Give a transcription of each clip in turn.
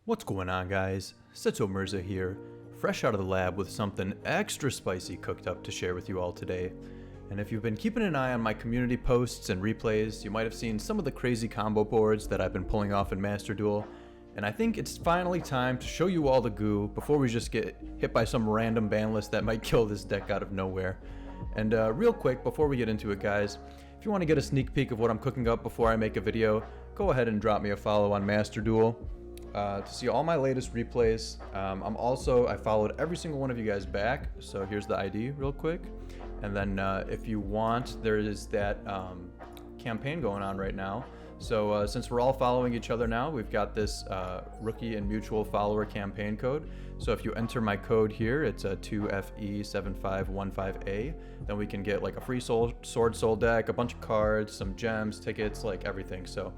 What's going on, guys? Setso Mirza here, fresh out of the lab with something extra spicy cooked up to share with you all today. And if you've been keeping an eye on my community posts and replays, you might have seen some of the crazy combo boards that I've been pulling off in Master Duel. And I think it's finally time to show you all the goo before we just get hit by some random ban list that might kill this deck out of nowhere. And real quick, before we get into it, guys, if you want to get a sneak peek of what I'm cooking up before I make a video, go ahead and drop me a follow on Master Duel. To see all my latest replays. I followed every single one of you guys back, so here's the ID real quick. And then if you want, there is that campaign going on right now. So since we're all following each other now, we've got this rookie and mutual follower campaign code. So if you enter my code here, it's a 2FE7515A, then we can get like a free sword soul deck, a bunch of cards, some gems, tickets, like everything. So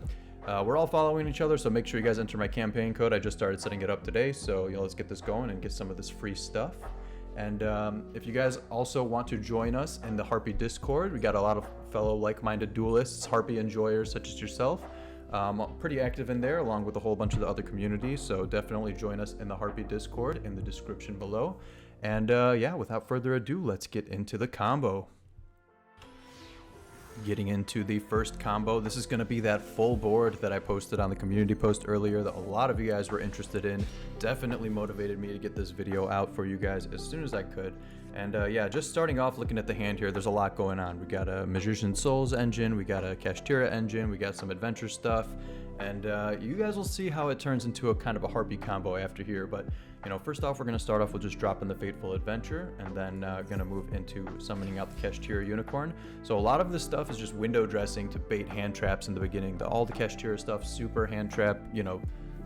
we're all following each other, so make sure you guys enter my campaign code. I just started setting it up today, so let's get this going and get some of this free stuff. And if you guys also want to join us in the Harpie Discord, we got a lot of fellow like-minded duelists, Harpie enjoyers such as yourself. Pretty active in there, along with a whole bunch of the other communities, so definitely join us in the Harpie Discord in the description below. And yeah, without further ado, let's get into the combo. Getting into the first combo, this is going to be that full board that I posted on the community post earlier that a lot of you guys were interested in. Definitely motivated me to get this video out for you guys as soon as I could. And yeah, just starting off looking at the hand here, there's a lot going on. We got a Magician Souls engine, we got a Kashtira engine, we got some adventure stuff, and you guys will see how it turns into a kind of a Harpie combo after here. But first off, we're going to start off with just dropping the Fateful Adventure, and then going to move into summoning out the Kashtira Unicorn. So a lot of this stuff is just window dressing to bait hand traps in the beginning. All the Kashtira stuff, super hand trap,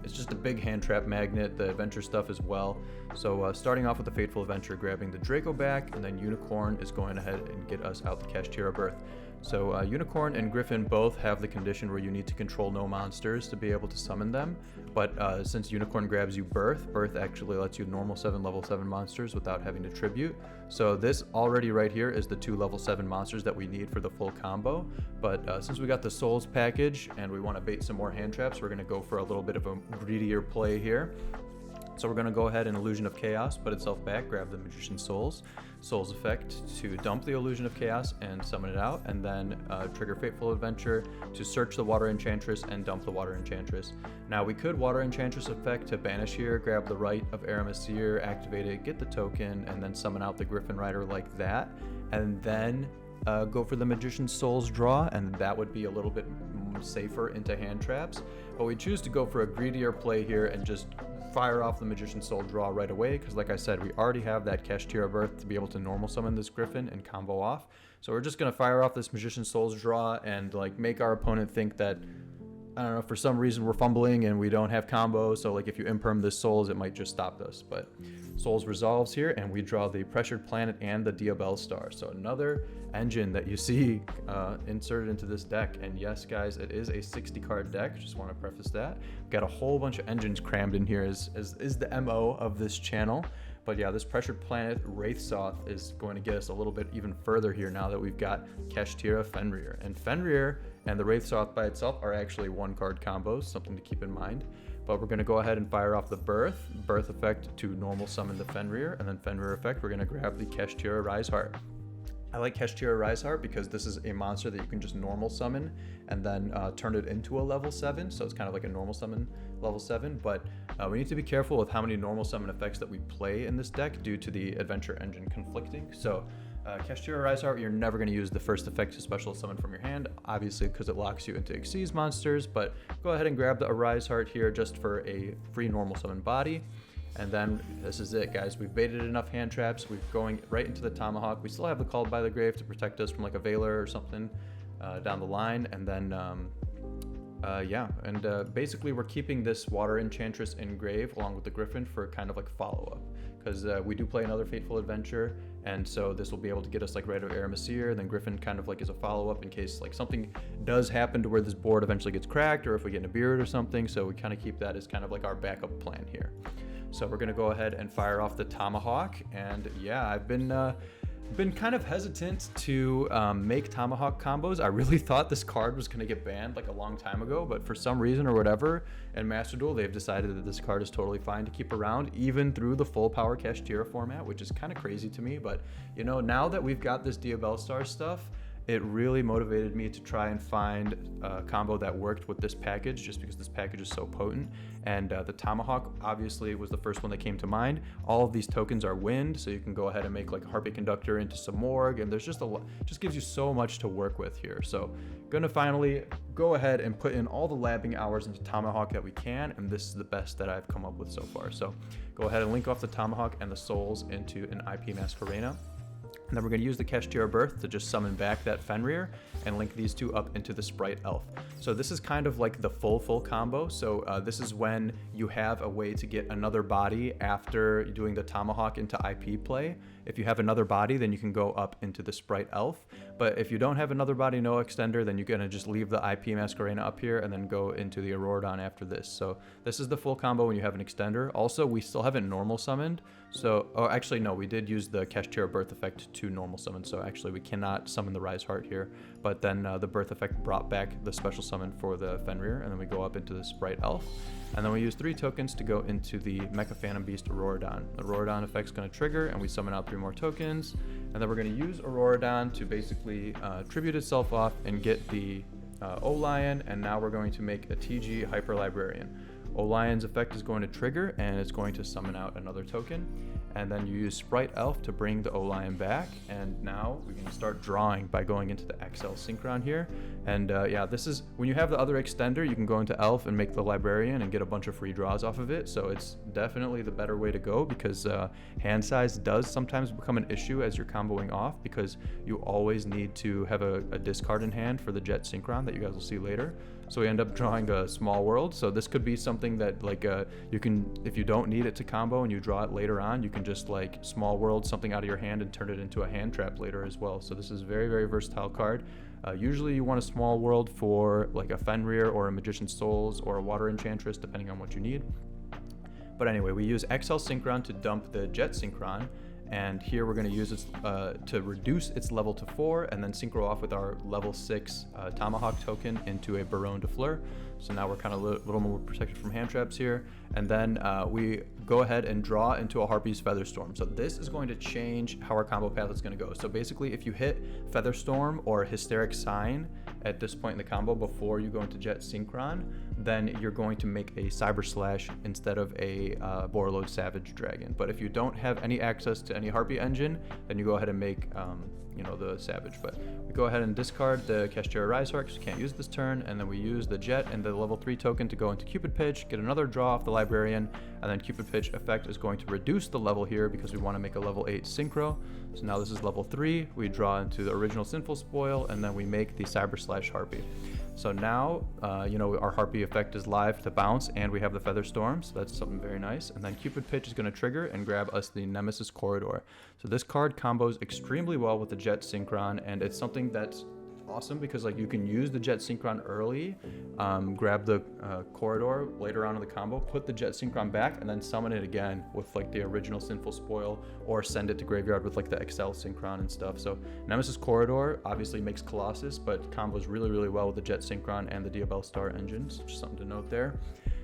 it's just a big hand trap magnet, the adventure stuff as well. So starting off with the Fateful Adventure, grabbing the Draco back, and then Unicorn is going ahead and get us out the Kashtira Birth. So Unicorn and Griffin both have the condition where you need to control no monsters to be able to summon them, but since Unicorn grabs you Birth actually lets you normal 7 level 7 monsters without having to tribute. So this already right here is the 2 level 7 monsters that we need for the full combo, but since we got the Souls package and we want to bait some more hand traps, we're going to go for a little bit of a greedier play here. So we're going to go ahead and Illusion of Chaos, put itself back, grab the Magician Souls effect to dump the Illusion of Chaos and summon it out, and then trigger Fateful Adventure to search the Water Enchantress and dump the Water Enchantress. Now we could Water Enchantress effect to banish here, grab the Rite of Aramesir, activate it, get the token, and then summon out the Griffin Rider like that, and then go for the Magician Souls draw, and that would be a little bit safer into hand traps. But we choose to go for a greedier play here and just fire off the Magician Soul draw right away, because like I said, we already have that Kashtira Birth to be able to normal summon this Griffin and combo off. So we're just going to fire off this Magician Souls draw and like make our opponent think that, I don't know, for some reason we're fumbling and we don't have combos, so like if you imperm this Souls, it might just stop us. But Souls resolves here, and we draw the Pressured Planet and the Diabell Star. So another engine that you see inserted into this deck. And yes, guys, it is a 60 card deck. Just want to preface that. Got a whole bunch of engines crammed in here, is the MO of this channel. But yeah, this Pressured Planet Wraithsoth is going to get us a little bit even further here now that we've got Kashtira Fenrir. And Fenrir and the Wraithsoth by itself are actually 1-card combos, something to keep in mind. But we're going to go ahead and fire off the Birth effect to normal summon the Fenrir, and then Fenrir effect, we're going to grab the Kashtira Riseheart. I like Kashtira Riseheart because this is a monster that you can just normal summon and then turn it into a level 7, so it's kind of like a normal summon level 7, but we need to be careful with how many normal summon effects that we play in this deck due to the adventure engine conflicting. So Kashtira Riseheart, you're never going to use the first effect to special summon from your hand, obviously because it locks you into Xyz monsters, but go ahead and grab the Riseheart here just for a free normal summon body. And then this is it, guys. We've baited enough hand traps. We're going right into the Tomahawk. We still have the Called by the Grave to protect us from like a Veiler or something down the line. And then, yeah. And basically we're keeping this Water Enchantress in grave along with the Griffin for kind of like follow-up. Because we do play another Fateful Adventure. And so this will be able to get us like Rite of Aramesir. And then Griffin kind of like is a follow-up in case like something does happen to where this board eventually gets cracked, or if we get in a beard or something. So we kind of keep that as kind of like our backup plan here. So we're going to go ahead and fire off the Tomahawk. And yeah, I've been Been kind of hesitant to make Tomahawk combos. I really thought this card was going to get banned like a long time ago, but for some reason or whatever, in Master Duel, they've decided that this card is totally fine to keep around, even through the full power Kashtira format, which is kind of crazy to me. But, you know, now that we've got this Diabellstar stuff, it really motivated me to try and find a combo that worked with this package, just because this package is so potent. And the Tomahawk obviously was the first one that came to mind. All of these tokens are wind, so you can go ahead and make like a Harpie Conductor into some Morg, and there's just a lot, just gives you so much to work with here. So gonna finally go ahead and put in all the labbing hours into Tomahawk that we can, and this is the best that I've come up with so far. So go ahead and link off the Tomahawk and the souls into an IP Masquerena. And then we're going to use the Kashtira Birth to just summon back that Fenrir and link these two up into the Sprite Elf. So this is kind of like the full combo. So this is when you have a way to get another body after doing the Tomahawk into IP play. If you have another body, then you can go up into the Sprite Elf. But if you don't have another body, no extender, then you're going to just leave the IP Masquerena up here and then go into the Auroradon after this. So this is the full combo when you have an extender. Also, we still haven't normal summoned. So, oh, actually, no, we did use the Kashtira Birth effect to normal summon. So actually, we cannot summon the Rise Heart here. But then the Birth effect brought back the special summon for the Fenrir. And then we go up into the Sprite Elf. And then we use 3 tokens to go into the Mecha Phantom Beast Auroradon. The Auroradon effect's going to trigger, and we summon out 3 more tokens. And then we're going to use Auroradon to basically tribute itself off and get the O-Lion. And now we're going to make a TG Hyper Librarian. O-Lion's effect is going to trigger, and it's going to summon out another token. And then you use Sprite Elf to bring the O-Lion back. And now we can start drawing by going into the XL Synchron here. And yeah, this is, when you have the other extender, you can go into Elf and make the Librarian and get a bunch of free draws off of it. So it's definitely the better way to go, because hand size does sometimes become an issue as you're comboing off, because you always need to have a discard in hand for the Jet Synchron that you guys will see later. So we end up drawing a Small World. So this could be something that like you can, if you don't need it to combo and you draw it later on, you can just like Small World something out of your hand and turn it into a hand trap later as well. So this is a very, very versatile card. Usually you want a Small World for like a Fenrir or a Magician's Souls or a Water Enchantress, depending on what you need. But anyway, we use XL Synchron to dump the Jet Synchron. And here we're going to use it to reduce its level to 4 and then synchro off with our level 6 Tomahawk token into a Baronne de Fleur. So now we're kind of a little more protected from hand traps here. And then we go ahead and draw into a Harpie's Featherstorm. So this is going to change how our combo path is going to go. So basically, if you hit Featherstorm or Hysteric Sign at this point in the combo before you go into Jet Synchron, then you're going to make a Cyber Slash instead of a Borreload Savage Dragon. But if you don't have any access to any Harpie engine, then you go ahead and make you know, the Savage. But we go ahead and discard the Kashtira Rise Heart because we can't use this turn, and then we use the Jet and the level 3 token to go into Cupid Pitch, get another draw off the Librarian, and then Cupid Pitch effect is going to reduce the level here because we want to make a level 8 Synchro. So now this is level 3, we draw into the original Sinful Spoil, and then we make the Cyber Slash Harpie. So now, you know, our Harpie effect is live to bounce, and we have the Featherstorm, so that's something very nice. And then Cupid Pitch is going to trigger and grab us the Nemesis Corridor. So this card combos extremely well with the Jet Synchron, and it's something that's awesome because like you can use the Jet Synchron early, grab the Corridor later on in the combo, put the Jet Synchron back, and then summon it again with like the original Sinful Spoil, or send it to graveyard with like the XL Synchron and stuff. So Nemesis Corridor obviously makes Colossus, but combos really, really well with the Jet Synchron and the Diabellstar engines. Just something to note there.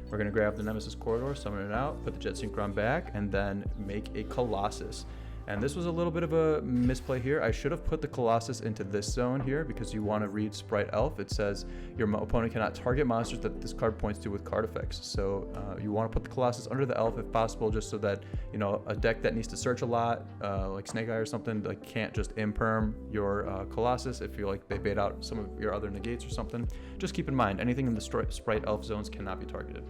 We're going to grab the Nemesis Corridor, summon it out, put the Jet Synchron back, and then make a Colossus. And this was a little bit of a misplay here. I should have put the Colossus into this zone here because you want to read Sprite Elf. It says your opponent cannot target monsters that this card points to with card effects. So you want to put the Colossus under the Elf if possible, just so that, you know, a deck that needs to search a lot, like Snake Eye or something, like can't just imperm your Colossus if you like they bait out some of your other negates or something. Just keep in mind, anything in the Sprite Elf zones cannot be targeted.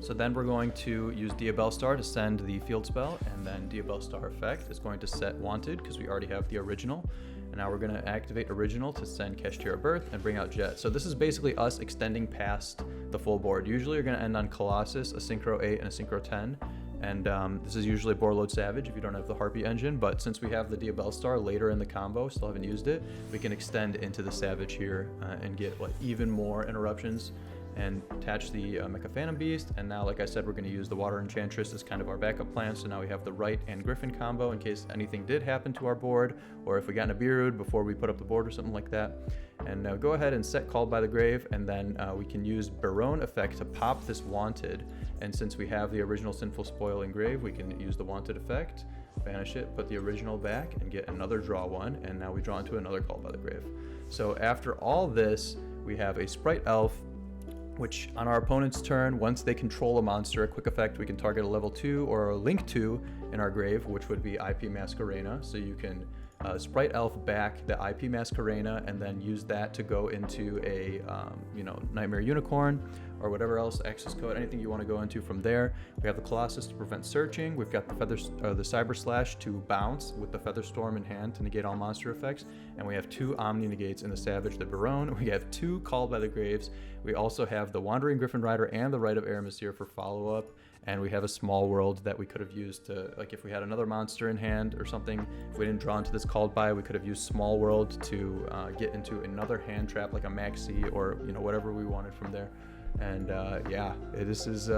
So then we're going to use Diabellstar to send the field spell, and then Diabellstar effect is going to set Wanted because we already have the original. And now we're going to activate original to send Kashtira Birth and bring out Jet. So this is basically us extending past the full board. Usually you're going to end on Colossus, a Synchro 8, and a Synchro 10. And this is usually Borreload Savage if you don't have the Harpie engine, but since we have the Diabellstar later in the combo, still haven't used it, we can extend into the Savage here and get like even more interruptions and attach the Mecha Phantom Beast. And now, like I said, we're going to use the Water Enchantress as kind of our backup plan. So now we have the Wright and Griffin combo in case anything did happen to our board, or if we got in a Beerud before we put up the board or something like that. And now go ahead and set Called by the Grave, and then we can use Barone effect to pop this Wanted. And since we have the original Sinful Spoil engraved, we can use the Wanted effect, banish it, put the original back, and get another draw one. And now we draw into another Called by the Grave. So after all this, we have a Sprite Elf, which on our opponent's turn, once they control a monster, a quick effect, we can target a level 2 or a link 2 in our grave, which would be IP Masquerena. So you can Sprite Elf back the IP Masquerena and then use that to go into a Nightmare Unicorn or whatever else, access code, anything you want to go into from there. We have the Colossus to prevent searching. We've got the Cyber Slash to bounce with the Feather Storm in hand to negate all monster effects. And we have 2 Omni Negates in the Savage, the Barone. We have 2 Called by the Graves. We also have the Wandering Griffin Rider and the Rite of Aramis here for follow-up. And we have a Small World that we could have used to, like if we had another monster in hand or something, if we didn't draw into this Called by, we could have used Small World to get into another hand trap like a Maxi or whatever we wanted from there. And yeah, this is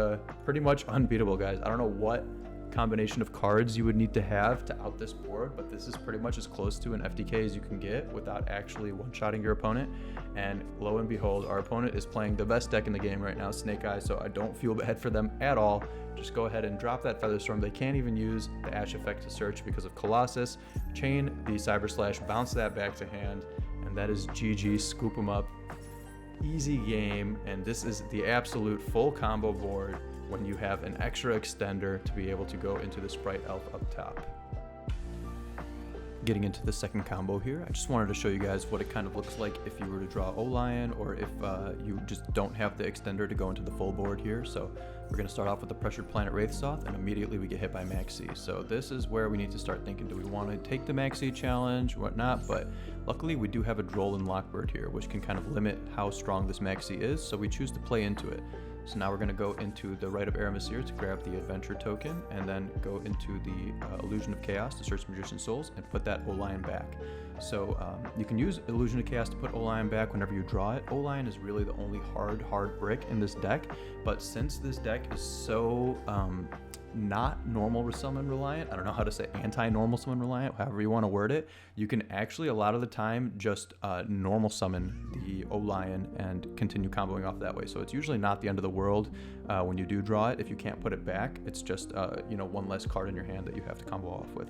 pretty much unbeatable, guys. I don't know what combination of cards you would need to have to out this board, but this is pretty much as close to an FTK as you can get without actually one-shotting your opponent. And lo and behold, our opponent is playing the best deck in the game right now, Snake Eyes, so I don't feel bad for them at all. Just go ahead and drop that Feather Storm. They can't even use the Ash effect to search because of Colossus. Chain the Cyber Slash, bounce that back to hand, and that is GG. Scoop them up. Easy game, and this is the absolute full combo board when you have an extra extender to be able to go into the Sprite Elf up top. Getting into the second combo here, I just wanted to show you guys what it kind of looks like if you were to draw O-Lion, or if you just don't have the extender to go into the full board here. So we're going to start off with the Pressured Planet Wraithsoth, and immediately we get hit by Maxi. So this is where we need to start thinking, do we want to take the Maxi challenge, whatnot? But luckily we do have a Droll and Lockbird here, which can kind of limit how strong this Maxi is, so we choose to play into it. So now we're going to go into the Rite of Aramis here to grab the Adventure token, and then go into the Illusion of Chaos to search Magician's Souls and put that O-Lion back. So you can use Illusion of Chaos to put O-Lion back whenever you draw it. O-Lion is really the only hard brick in this deck, but since this deck is so not normal summon reliant, I don't know how to say, anti-normal summon reliant, however you want to word it, you can actually a lot of the time just normal summon the O-Lion and continue comboing off that way. So it's usually not the end of the world when you do draw it. If you can't put it back, it's just one less card in your hand that you have to combo off with.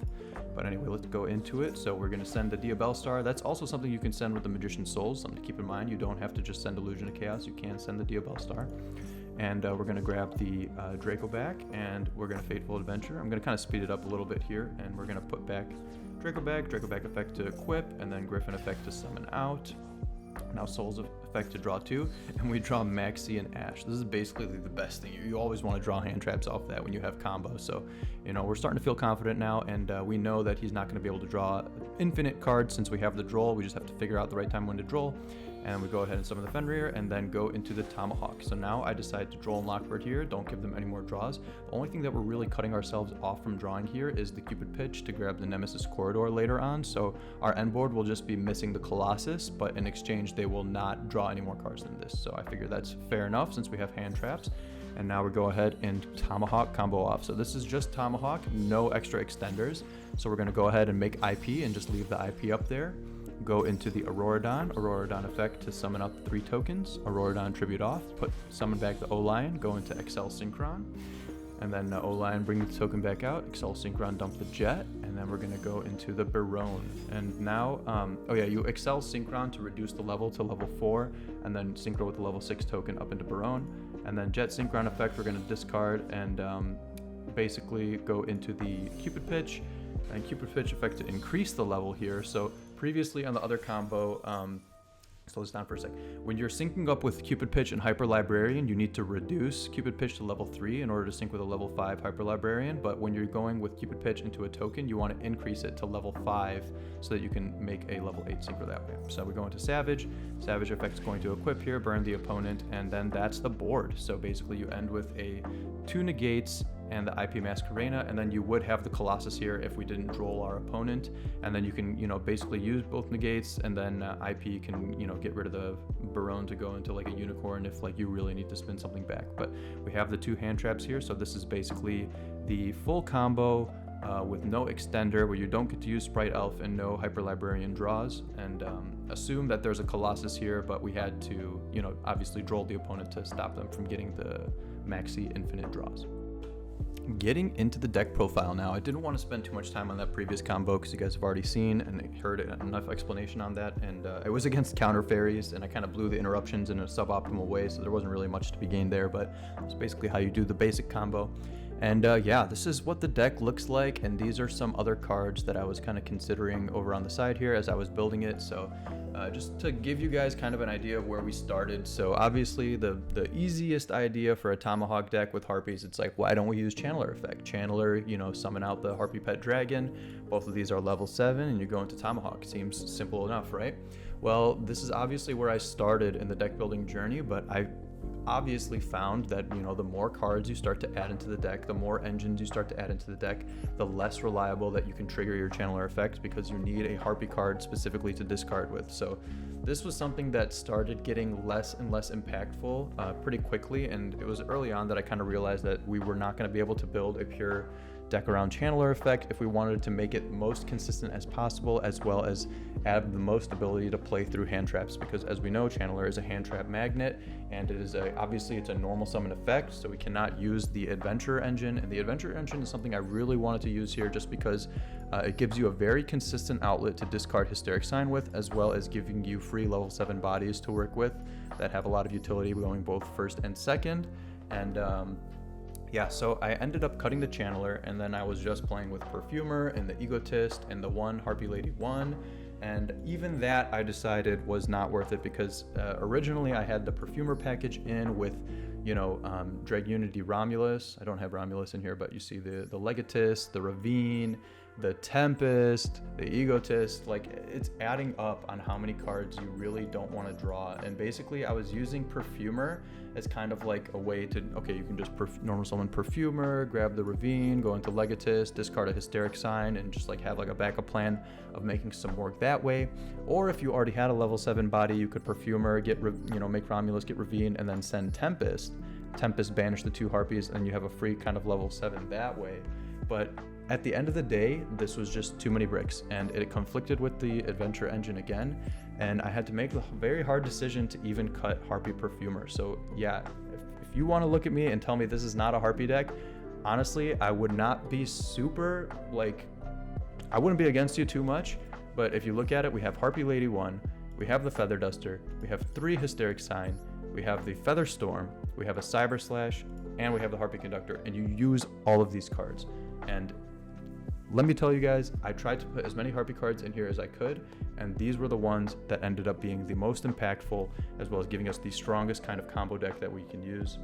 But anyway, let's go into it. So we're going to send the Diabell Star. That's also something you can send with the Magician's Souls. Something to keep in mind, you don't have to just send Illusion of Chaos, you can send the Diabell Star. And we're going to grab the Draco back, and we're going to Fateful Adventure. I'm going to kind of speed it up a little bit here, and we're going to put back Draco back effect to equip, and then Griffin effect to summon out. Now Souls effect to draw 2, and we draw Maxi and Ash. This is basically the best thing. You always want to draw hand traps off that when you have combos. So, we're starting to feel confident now, and we know that he's not going to be able to draw infinite cards since we have the Droll. We just have to figure out the right time when to Droll. And we go ahead and summon the Fenrir, and then go into the Tomahawk. So now I decide to Droll and Lockbird here, don't give them any more draws. The only thing that we're really cutting ourselves off from drawing here is the Cupid Pitch to grab the Nemesis Corridor later on. So our end board will just be missing the Colossus, but in exchange they will not draw any more cards than this. So I figure that's fair enough since we have hand traps. And now we go ahead and Tomahawk combo off. So this is just Tomahawk, no extra extenders. So we're going to go ahead and make IP and just leave the IP up there. Go into the Auroradon effect to summon up 3 tokens, Auroradon tribute off, summon back the O-Lion, go into Excel Synchron, and then O-Lion bring the token back out, Excel Synchron dump the Jet, and then we're going to go into the Barone. And now, you Excel Synchron to reduce the level to level 4, and then synchro with the level 6 token up into Barone, and then Jet Synchron effect we're going to discard and basically go into the Cupid Pitch, and Cupid Pitch effect to increase the level here. So previously on the other combo, slow this down for a sec. When you're syncing up with Cupid Pitch and Hyper Librarian, you need to reduce Cupid Pitch to level 3 in order to sync with a level 5 Hyper Librarian. But when you're going with Cupid Pitch into a token, you want to increase it to level 5 so that you can make a level 8 synchro that way. So we go into Savage. Savage effect is going to equip here, burn the opponent, and then that's the board. So basically you end with a 2 negates and the IP Masquerena, and then you would have the Colossus here if we didn't droll our opponent, and then you can, you know, basically use both negates, and then IP can, you know, get rid of the Barone to go into like a unicorn if like you really need to spin something back. But we have the 2 hand traps here, so this is basically the full combo with no extender, where you don't get to use Sprite Elf and no Hyper Librarian draws, and assume that there's a Colossus here, but we had to, you know, obviously droll the opponent to stop them from getting the maxi infinite draws. Getting into the deck profile now, I didn't want to spend too much time on that previous combo because you guys have already seen and heard enough explanation on that, and it was against counter fairies, and I kind of blew the interruptions in a suboptimal way, so there wasn't really much to be gained there, but it's basically how you do the basic combo. And yeah, this is what the deck looks like, and these are some other cards that I was kind of considering over on the side here as I was building it. So just to give you guys kind of an idea of where we started. So obviously the easiest idea for a Tomahawk deck with Harpies, it's like, why don't we use Channeler effect? Channeler, you know, summon out the Harpie Pet Dragon. Both of these are level 7, and you go into Tomahawk. Seems simple enough, right? Well, this is obviously where I started in the deck building journey, but I obviously found that, you know, the more cards you start to add into the deck, the more engines you start to add into the deck, the less reliable that you can trigger your Channeler effect, because you need a Harpie card specifically to discard with. So this was something that started getting less and less impactful pretty quickly, and it was early on that I kind of realized that we were not going to be able to build a pure deck around Channeler effect if we wanted to make it most consistent as possible, as well as add the most ability to play through hand traps, because as we know, Channeler is a hand trap magnet, and it is obviously it's a normal summon effect, so we cannot use the adventure engine, and the adventure engine is something I really wanted to use here just because it gives you a very consistent outlet to discard Hysteric Sign with, as well as giving you free level 7 bodies to work with that have a lot of utility going both first and second. And yeah, so I ended up cutting the Channeler, and then I was just playing with Perfumer and the Egotist and the one Harpie Lady 1, and even that I decided was not worth it, because originally I had the Perfumer package in with, you know, Dread Unity Romulus. I don't have Romulus in here, but you see the Legatist, the Ravine, the Tempest, the Egotist. Like, it's adding up on how many cards you really don't want to draw. And basically I was using Perfumer as kind of like a way to, okay, you can just normal summon Perfumer, grab the Ravine, go into Legatist, discard a Hysteric Sign, and just like have like a backup plan of making some work that way. Or if you already had a level 7 body, you could Perfumer, get, you know, make Romulus, get Ravine, and then send Tempest, banish the 2 Harpies, and you have a free kind of level 7 that way. But at the end of the day, this was just too many bricks, and it conflicted with the adventure engine again, and I had to make the very hard decision to even cut Harpie Perfumer. So yeah, if you want to look at me and tell me this is not a Harpie deck, honestly, I would not be super, like, I wouldn't be against you too much, but if you look at it, we have Harpie Lady 1, we have the Feather Duster, we have 3 Hysteric Sign, we have the Feather Storm, we have a Cyber Slash, and we have the Harpie Conductor, and you use all of these cards. And let me tell you guys, I tried to put as many Harpie cards in here as I could, and these were the ones that ended up being the most impactful, as well as giving us the strongest kind of combo deck that we can use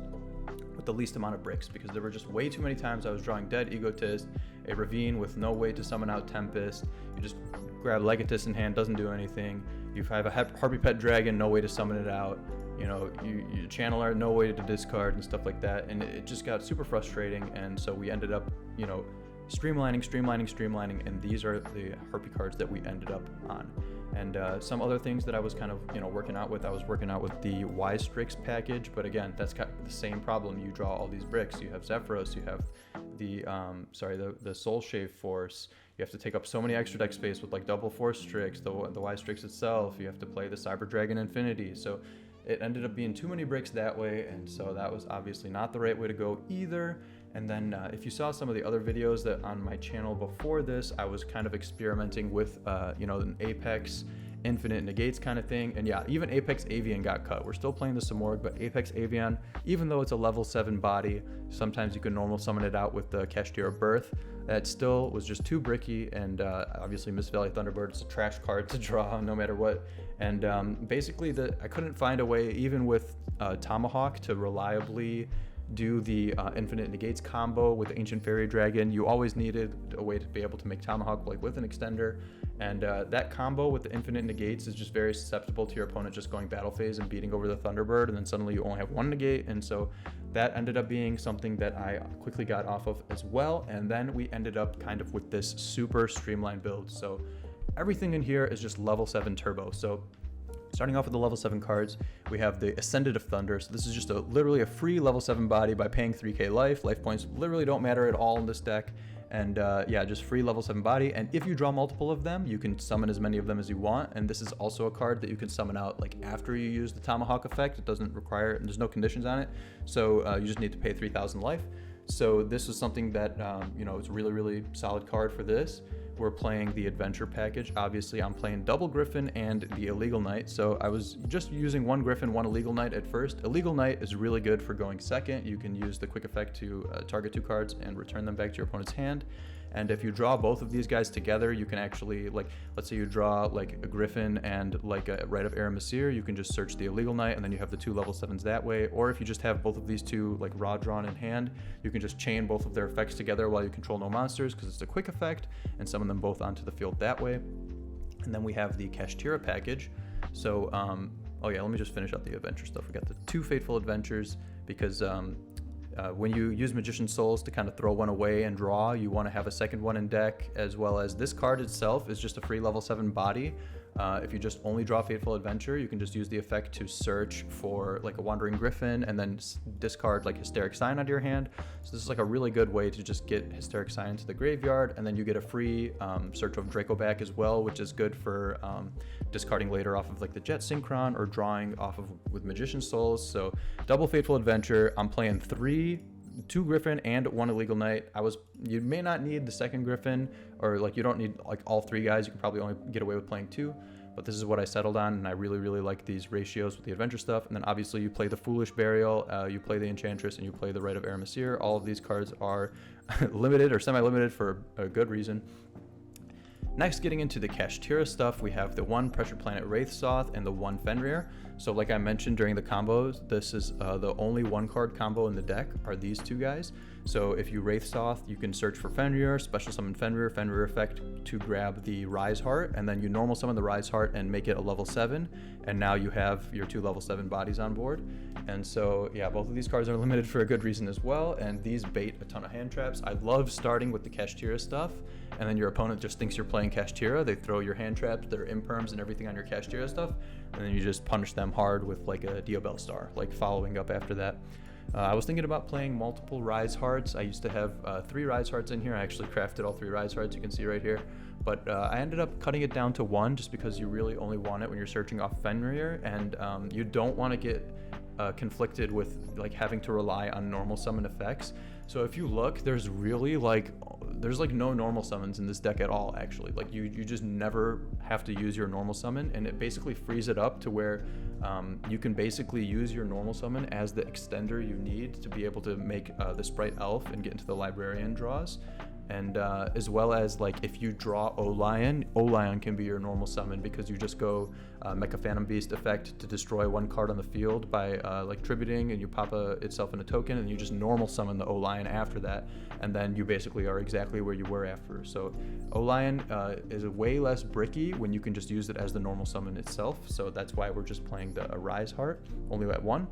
with the least amount of bricks, because there were just way too many times I was drawing dead Egotist, a Ravine with no way to summon out Tempest, you just grab Legatist in hand, doesn't do anything, you have a Harpie Pet Dragon, no way to summon it out, you know, you Channeler, no way to discard and stuff like that, and it just got super frustrating. And so we ended up, you know, streamlining, and these are the Harpie cards that we ended up on. And some other things that I was kind of, you know, working out with the Wise Strix package, but again, that's got the same problem. You draw all these bricks, you have Zephyros, you have the Soul Shave Force, you have to take up so many extra deck space with like double Force Strix, the Wise Strix itself, you have to play the Cyber Dragon Infinity, so it ended up being too many bricks that way, and so that was obviously not the right way to go either. And then if you saw some of the other videos that on my channel before this, I was kind of experimenting with, you know, an Apex Infinite Negates kind of thing. And yeah, even Apex Avian got cut. We're still playing the Simorgh, but Apex Avian, even though it's a level 7 body, sometimes you can normal summon it out with the Cashier of Birth. That still was just too bricky, and obviously Mist Valley Thunderbird is a trash card to draw no matter what. And basically I couldn't find a way, even with Tomahawk, to reliably do the infinite negates combo with the Ancient Fairy Dragon, you always needed a way to be able to make Tomahawk like with an extender. And that combo with the infinite negates is just very susceptible to your opponent just going battle phase and beating over the Thunderbird, and then suddenly you only have one negate. And so that ended up being something that I quickly got off of as well. And then we ended up kind of with this super streamlined build. So everything in here is just level 7 turbo. So starting off with the level 7 cards, we have the Ascendant of Thunder. So this is just literally a free level 7 body by paying 3k life. Life points literally don't matter at all in this deck. And yeah, just free level 7 body. And if you draw multiple of them, you can summon as many of them as you want. And this is also a card that you can summon out like after you use the Tomahawk effect. It doesn't require, and there's no conditions on it. So you just need to pay 3,000 life. So this is something that, you know, it's a really, really solid card for this. We're playing the adventure package. Obviously, I'm playing double Griffin and the Illegal Knight. So I was just using one Griffin, one Illegal Knight at first. Illegal Knight is really good for going second. You can use the quick effect to target 2 cards and return them back to your opponent's hand. And if you draw both of these guys together, you can actually, like, let's say you draw like a Griffin and like a Rite of Aramasir, you can just search the Illegal Knight and then you have the 2 level 7s that way. Or if you just have both of these 2 like raw drawn in hand, you can just chain both of their effects together while you control no monsters because it's a quick effect, and summon them both onto the field that way. And then we have the Kashtira package. So, oh yeah, let me just finish out the adventure stuff. We got the 2 Fateful Adventures because when you use Magician's Souls to kind of throw one away and draw, you want to have a second one in deck, as well as this card itself is just a free level 7 body. If you just only draw Fateful Adventure, you can just use the effect to search for like a Wandering Griffin and then discard like Hysteric Sign out of your hand. So this is like a really good way to just get Hysteric Sign into the graveyard, and then you get a free search of Draco back as well, which is good for discarding later off of like the Jet Synchron or drawing off of with Magician's Souls. So double Fateful Adventure. I'm playing 2 Griffin and 1 Illegal Knight. You may not need the second Griffin, or like you don't need like all 3 guys. You can probably only get away with playing 2, but this is what I settled on, and I really, really like these ratios with the adventure stuff. And then obviously you play the Foolish Burial, you play the Enchantress, and you play the Rite of Aramasir. All of these cards are limited or semi-limited for a good reason. Next, getting into the Kashtira stuff, we have the 1 Pressure Planet Wraithsoth and the 1 Fenrir. So like I mentioned during the combos, this is the only 1 card combo in the deck are these 2 guys. So if you Wraithsoth, you can search for Fenrir, special summon Fenrir, Fenrir effect to grab the Rise Heart, and then you normal summon the Rise Heart and make it a level 7, and now you have your 2 level 7 bodies on board. And so yeah, both of these cards are limited for a good reason as well, and these bait a ton of hand traps. I love starting with the Kashtira stuff, and then your opponent just thinks you're playing Kashtira. They throw your hand traps, their imperms and everything on your Kashtira stuff, and then you just punish them hard with like a Diobel Star, like following up after that. I was thinking about playing multiple Rise Hearts. I used to have 3 Rise Hearts in here. I actually crafted all 3 Rise Hearts, you can see right here. But I ended up cutting it down to 1 just because you really only want it when you're searching off Fenrir, and you don't want to get conflicted with like having to rely on normal summon effects. So if you look, there's no normal summons in this deck at all, actually. Like you just never have to use your normal summon, and it basically frees it up to where you can basically use your normal summon as the extender you need to be able to make the Sprite Elf and get into the Librarian draws. And as well as like if you draw Olion can be your normal summon because you just go Mecha Phantom Beast effect to destroy 1 card on the field by like tributing, and you pop itself in a token, and you just normal summon the Olion after that, and then you basically are exactly where you were after. So Olion is way less bricky when you can just use it as the normal summon itself. So that's why we're just playing the Rise Heart only at 1.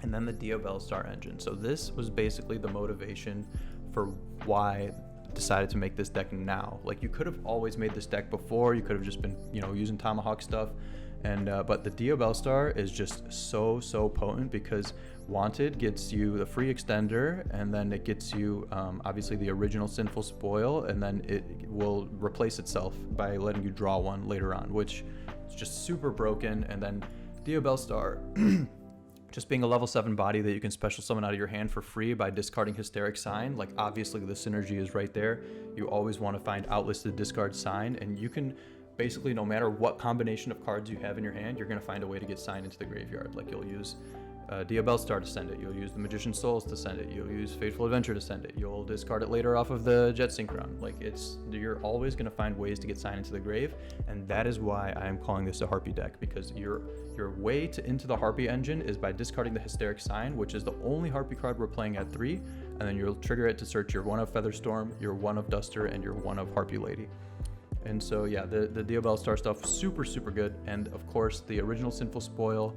And then the Diobel Star engine. So this was basically the motivation for why I decided to make this deck now. Like you could have always made this deck before. You could have just been, you know, using Tomahawk stuff, and but the Diobel Star is just so potent because Wanted gets you the free extender, and then it gets you obviously the original Sinful Spoil, and then it will replace itself by letting you draw 1 later on, which is just super broken. And then Diobel Star just being a level 7 body that you can special summon out of your hand for free by discarding Hysteric Sign. Like obviously the synergy is right there. You always want to find outlisted discard Sign, and you can basically, no matter what combination of cards you have in your hand, you're going to find a way to get Sign into the graveyard. Like you'll use Diabell Star to send it. You'll use the Magician's Souls to send it. You'll use Fateful Adventure to send it. You'll discard it later off of the Jet Synchron. Like, you're always going to find ways to get Sign into the grave, and that is why I am calling this a Harpie deck, because your way into the Harpie engine is by discarding the Hysteric Sign, which is the only Harpie card we're playing at 3, and then you'll trigger it to search your 1 of Featherstorm, your 1 of Duster, and your 1 of Harpie Lady. And so yeah, the Diabell Star stuff, super good. And of course the original Sinful Spoil,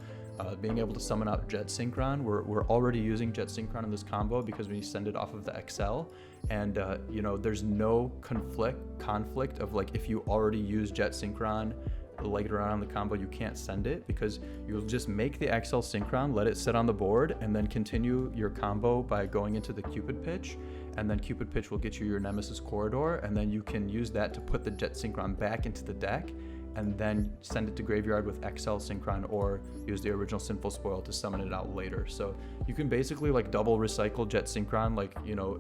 being able to summon out Jet Synchron. We're already using Jet Synchron in this combo because we send it off of the XL, and you know, there's no conflict of like, if you already use Jet Synchron later on in the combo, you can't send it, because you'll just make the XL Synchron, let it sit on the board, and then continue your combo by going into the Cupid Pitch, and then Cupid Pitch will get you your Nemesis Corridor, and then you can use that to put the Jet Synchron back into the deck, and then send it to graveyard with XL Synchron, or use the original Sinful Spoil to summon it out later. So you can basically like double recycle Jet Synchron, like, you know,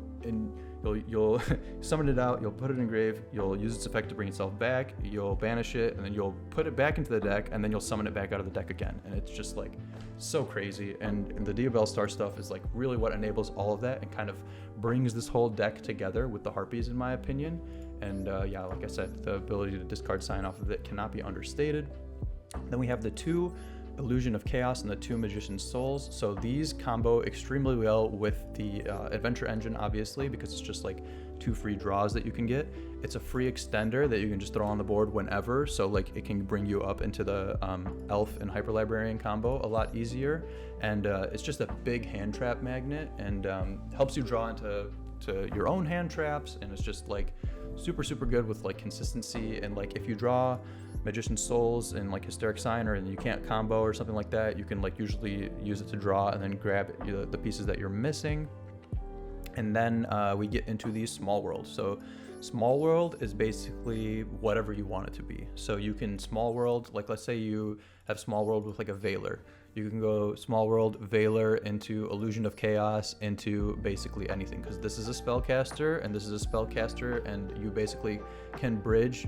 you'll summon it out, you'll put it in grave, you'll use its effect to bring itself back, you'll banish it, and then you'll put it back into the deck, and then you'll summon it back out of the deck again. And it's just like so crazy. And the Diabell Star stuff is like really what enables all of that and kind of brings this whole deck together with the Harpies, in my opinion. And yeah, like I said, the ability to discard Sign off of it cannot be understated. Then we have the 2 Illusion of Chaos and the 2 Magician's Souls. So these combo extremely well with the Adventure Engine, obviously, because it's just like 2 free draws that you can get. It's a free extender that you can just throw on the board whenever, so like it can bring you up into the Elf and Hyper Librarian combo a lot easier. And it's just a big hand trap magnet, and helps you draw into your own hand traps, and it's just like super good with like consistency. And like, if you draw Magician's Souls and like Hysteric Sign, and you can't combo or something like that, you can like usually use it to draw and then grab the pieces that you're missing. And then we get into the Small World. So Small World is basically whatever you want it to be. So you can Small World, like let's say you have Small World with like a Veiler. You can go Small World, Veiler into Illusion of Chaos into basically anything, because this is a spellcaster and this is a spellcaster, and you basically can bridge,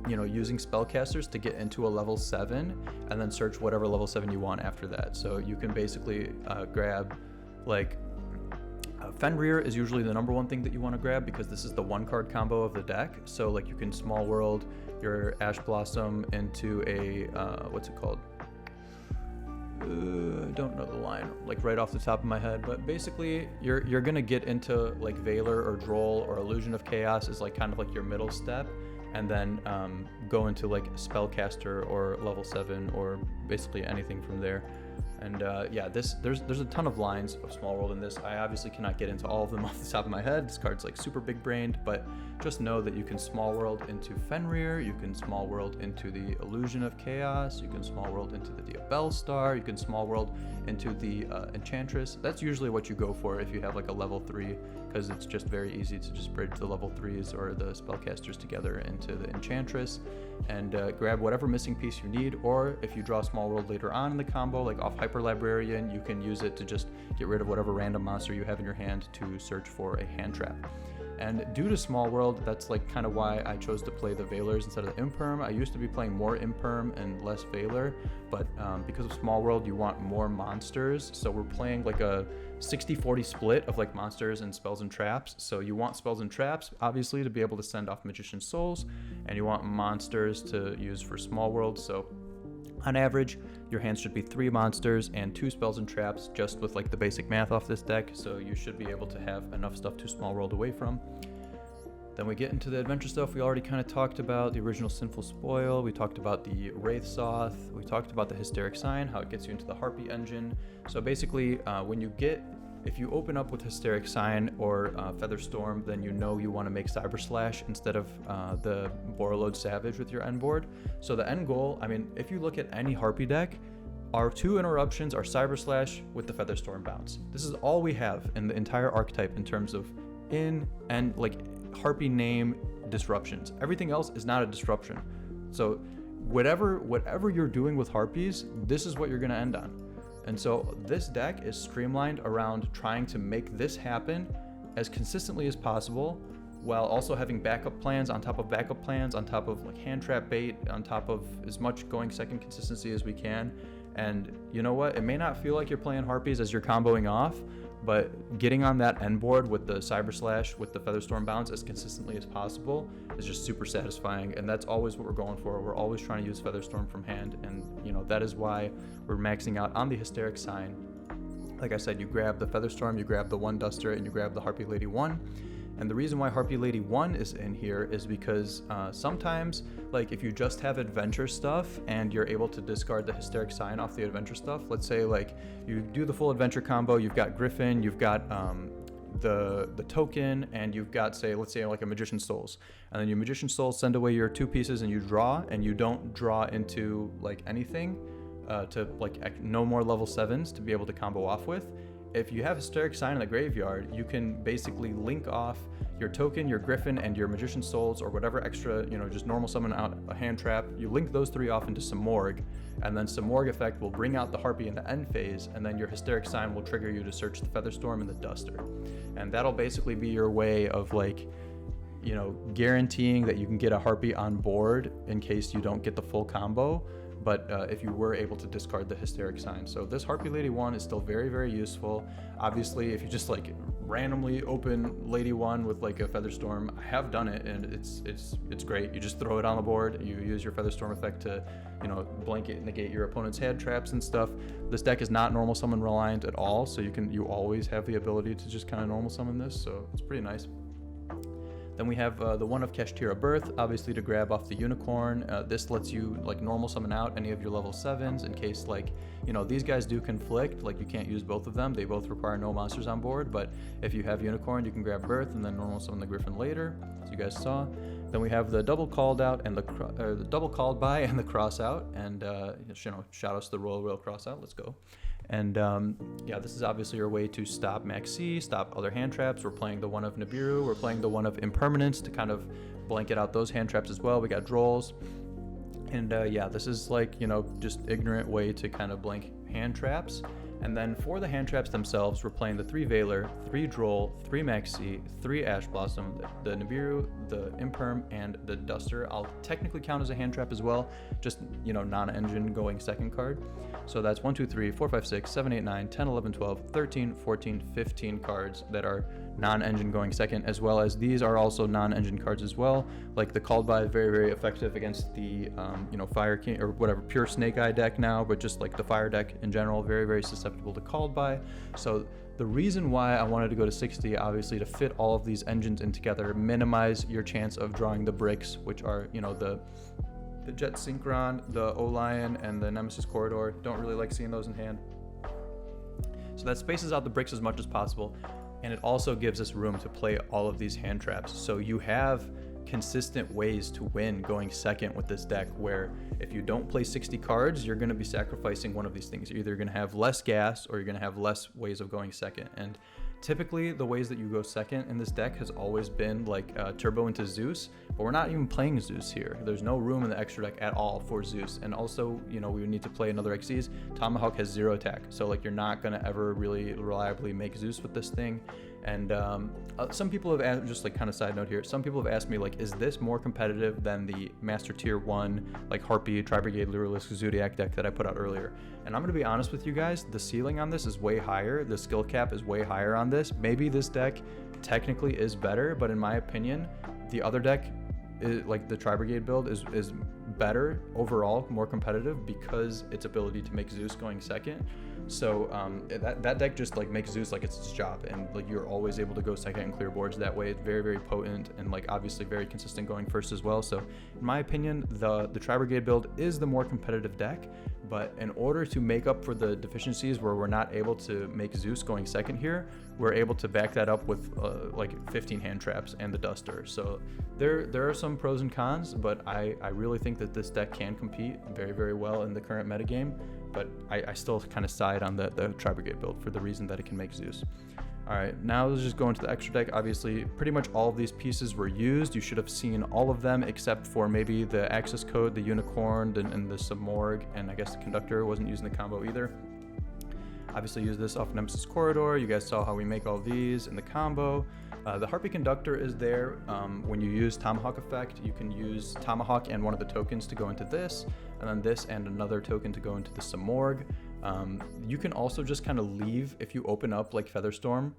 you know, using spellcasters to get into a level 7 and then search whatever level 7 you want after that. So you can basically grab like Fenrir is usually the number 1 thing that you want to grab, because this is the 1-card combo of the deck. So like you can Small World your Ash Blossom into a what's it called? I don't know the line like right off the top of my head, but basically you're gonna get into like Veiler or Droll or Illusion of Chaos is like kind of like your middle step, and then go into like Spellcaster or level 7 or basically anything from there. And yeah, there's a ton of lines of Small World in this. I obviously cannot get into all of them off the top of my head. This card's like super big brained, but just know that you can Small World into Fenrir, you can Small World into the Illusion of Chaos, you can Small World into the Diabell Star, you can Small World into the Enchantress. That's usually what you go for if you have like a level 3, because it's just very easy to just bridge the level 3s or the spellcasters together into the Enchantress and grab whatever missing piece you need. Or if you draw Small World later on in the combo, like off Hyper Librarian, you can use it to just get rid of whatever random monster you have in your hand to search for a hand trap. And due to Small World, that's like kind of why I chose to play the Veilers instead of the Imperm. I used to be playing more Imperm and less Veiler, but because of Small World, you want more monsters. So we're playing like a 60-40 split of like monsters and spells and traps. So you want spells and traps, obviously, to be able to send off Magician's Souls, and you want monsters to use for Small World. So on average, your hands should be 3 monsters and 2 spells and traps, just with like the basic math off this deck, so you should be able to have enough stuff to Small World away from. Then we get into the adventure stuff. We already kind of talked about the original Sinful Spoil, we talked about the Wraithsoth, we talked about the Hysteric Sign, how it gets you into the Harpie engine. So basically, if you open up with Hysteric Sign or Featherstorm, then you know you want to make Cyber Slash instead of the Borreload Savage with your end board. So the end goal, I mean, if you look at any Harpie deck, our 2 interruptions are Cyber Slash with the Featherstorm bounce. This is all we have in the entire archetype in terms of like Harpie name disruptions. Everything else is not a disruption. So whatever you're doing with Harpies, this is what you're going to end on. And so this deck is streamlined around trying to make this happen as consistently as possible, while also having backup plans on top of backup plans, on top of like hand trap bait, on top of as much going second consistency as we can. And you know what? It may not feel like you're playing Harpies as you're comboing off, but getting on that end board with the Cyber Slash with the Featherstorm bounce as consistently as possible is just super satisfying, and that's always what we're going for. We're always trying to use Featherstorm from hand, and you know that is why we're maxing out on the Hysteric Sign. Like I said, you grab the Featherstorm, you grab the 1 Duster, and you grab the Harpie Lady 1. And the reason why Harpie Lady 1 is in here is because sometimes, like if you just have adventure stuff and you're able to discard the Hysteric Sign off the adventure stuff, let's say like you do the full adventure combo, you've got Griffin, you've got the token, and you've got, say, let's say like a Magician Souls, and then your Magician Souls send away your 2 pieces and you draw, and you don't draw into like anything to like no more level 7s to be able to combo off with. If you have Hysteric Sign in the graveyard, you can basically link off your token, your Griffin, and your Magician Souls, or whatever extra, you know, just normal summon out a hand trap. You link those 3 off into Samorg, and then Samorg effect will bring out the Harpie in the end phase, and then your Hysteric Sign will trigger you to search the Featherstorm and the Duster. And that'll basically be your way of like, you know, guaranteeing that you can get a Harpie on board in case you don't get the full combo. But if you were able to discard the Hysteric Sign. So this Harpie Lady 1 is still very, very useful. Obviously, if you just like randomly open Lady 1 with like a Featherstorm, I have done it, and it's great. You just throw it on the board, you use your Featherstorm effect to, you know, blanket negate your opponent's hand traps and stuff. This deck is not normal summon reliant at all, so you always have the ability to just kind of normal summon this, so it's pretty nice. Then we have the 1 of Kashtira Birth, obviously to grab off the Unicorn. This lets you like normal summon out any of your level 7s in case, like, you know, these guys do conflict, like you can't use both of them. They both require no monsters on board, but if you have Unicorn, you can grab Birth and then normal summon the Griffin later, as you guys saw. Then we have the double called out and the double called by and the cross out, and you know, shout outs to the Royal cross out. Let's go. And yeah, this is obviously your way to stop Maxi, stop other hand traps. We're playing the 1 of Nibiru, we're playing the 1 of Impermanence to kind of blanket out those hand traps as well. We got Drolls, and yeah, this is like, you know, just ignorant way to kind of blank hand traps. And then for the hand traps themselves, we're playing the 3 Veiler, 3 Droll, 3 Maxi, 3 Ash Blossom, the Nibiru, the Imperm, and the Duster. I'll technically count as a hand trap as well, just, you know, non-engine going second card. So that's 1, 2, 3, 4, 5, 6, 7, 8, 9, 10, 11, 12, 13, 14, 15 cards that are non-engine going second, as well as these are also non-engine cards as well. Like the Called By is very, very effective against the, you know, Fire King or whatever, pure Snake Eye deck now, but just like the Fire deck in general, very, very susceptible to Called By. So the reason why I wanted to go to 60, obviously, to fit all of these engines in together, minimize your chance of drawing the bricks, which are, you know, the Jet Synchron, the O-Lion, and the Nemesis Corridor. Don't really like seeing those in hand. So that spaces out the bricks as much as possible, and it also gives us room to play all of these hand traps. So you have consistent ways to win going second with this deck, where if you don't play 60 cards, you're going to be sacrificing one of these things. You're either going to have less gas or you're going to have less ways of going second. And typically the ways that you go second in this deck has always been like turbo into Zeus, but we're not even playing Zeus here. There's no room in the extra deck at all for Zeus. And also, you know, we would need to play another Xyz. Tomahawk has 0 attack, so like you're not going to ever really reliably make Zeus with this thing. And some people have asked, just like kind of side note here, some people have asked me, like, is this more competitive than the Master Tier 1, like Harpie, Tri-Brigade, Luralisk, Zodiac deck that I put out earlier? And I'm going to be honest with you guys, the ceiling on this is way higher, the skill cap is way higher on this. Maybe this deck technically is better, but in my opinion, the other deck, like the Tri-Brigade build, is better overall, more competitive, because its ability to make Zeus going second. So that deck just like makes Zeus like it's its job, and like you're always able to go second and clear boards that way. It's very, very potent, and like obviously very consistent going first as well. So in my opinion, the Tri-Brigade build is the more competitive deck, but in order to make up for the deficiencies where we're not able to make Zeus going second here, we're able to back that up with like 15 hand traps and the Duster. So there are some pros and cons, but I really think that this deck can compete very, very well in the current metagame. But I still kind of side on the Tri-Brigade build for the reason that it can make Zeus. All right, now let's just go into the extra deck. Obviously, pretty much all of these pieces were used. You should have seen all of them except for maybe the Access Code, the Unicorn, and the Samorg, and I guess the Conductor wasn't using the combo either. Obviously use this off Nemesis Corridor. You guys saw how we make all these in the combo. The Harpie Conductor is there. When you use Tomahawk effect, you can use Tomahawk and one of the tokens to go into this, and then this and another token to go into the Samorg. You can also just kind of leave, if you open up like Featherstorm,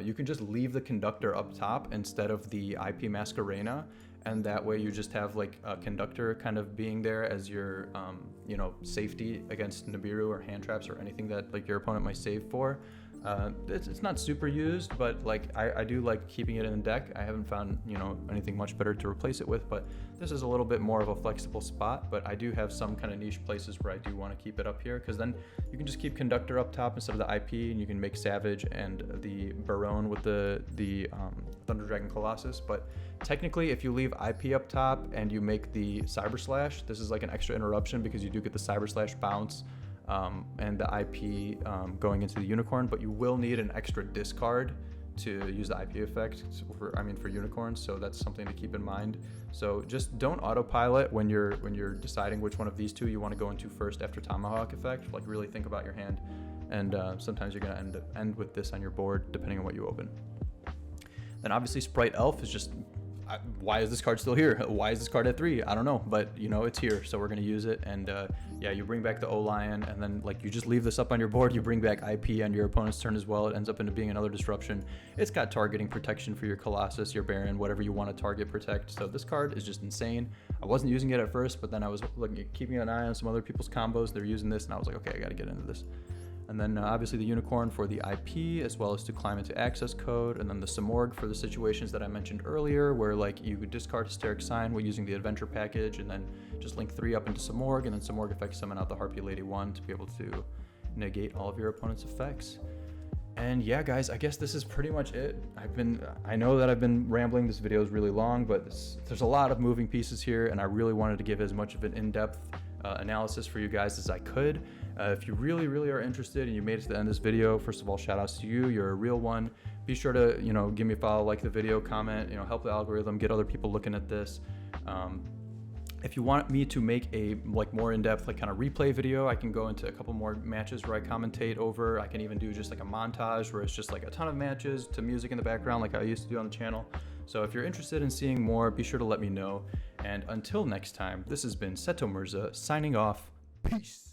you can just leave the Conductor up top instead of the IP Masquerena, and that way you just have like a Conductor kind of being there as your, you know, safety against Nibiru or hand traps or anything that like your opponent might save for. It's not super used, but like I do like keeping it in the deck. I haven't found, you know, anything much better to replace it with, but this is a little bit more of a flexible spot. But I do have some kind of niche places where I do want to keep it up here, because then you can just keep Conductor up top instead of the IP, and you can make Savage and the Barone with the Thunder Dragon Colossus. But technically, if you leave IP up top and you make the Cyber Slash, this is like an extra interruption because you do get the Cyber Slash bounce. And the IP going into the Unicorn, but you will need an extra discard to use the IP effect for unicorns, so that's something to keep in mind. So just don't autopilot when you're deciding which one of these two you want to go into first after Tomahawk effect. Like really think about your hand, and sometimes you're going to end with this on your board depending on what you open. Then obviously Sprite Elf is just, why is this card still here? Why is this card at 3? I don't know, but you know, it's here, so we're gonna use it. And yeah, you bring back the O-Lion, and then like you just leave this up on your board. You bring back IP on your opponent's turn as well. It ends up into being another disruption. It's got targeting protection for your Colossus, your Baron, whatever you want to target protect. So this card is just insane. I wasn't using it at first, but then I was keeping an eye on some other people's combos. They're using this, and I was like, okay, I gotta get into this. And then obviously the Unicorn for the IP, as well as to climb into access code, and then the Samorg for the situations that I mentioned earlier, where like you could discard Hysteric Sign while using the adventure package, and then just link 3 up into Samorg, and then Samorg effect summon out the Harpie Lady 1 to be able to negate all of your opponent's effects. And yeah, guys, I guess this is pretty much it. I know that I've been rambling. This video is really long, but there's a lot of moving pieces here, and I really wanted to give as much of an in-depth analysis for you guys as I could. If you really are interested and you made it to the end of this video, first of all, shout outs to you. You're a real one. Be sure to, you know, give me a follow, like the video, comment, you know, help the algorithm, get other people looking at this. If you want me to make a like more in-depth like kind of replay video, I can go into a couple more matches where I commentate over. I can even do just like a montage where it's just like a ton of matches to music in the background like I used to do on the channel. So if you're interested in seeing more, be sure to let me know. And until next time, this has been Seto Mirza signing off. Peace.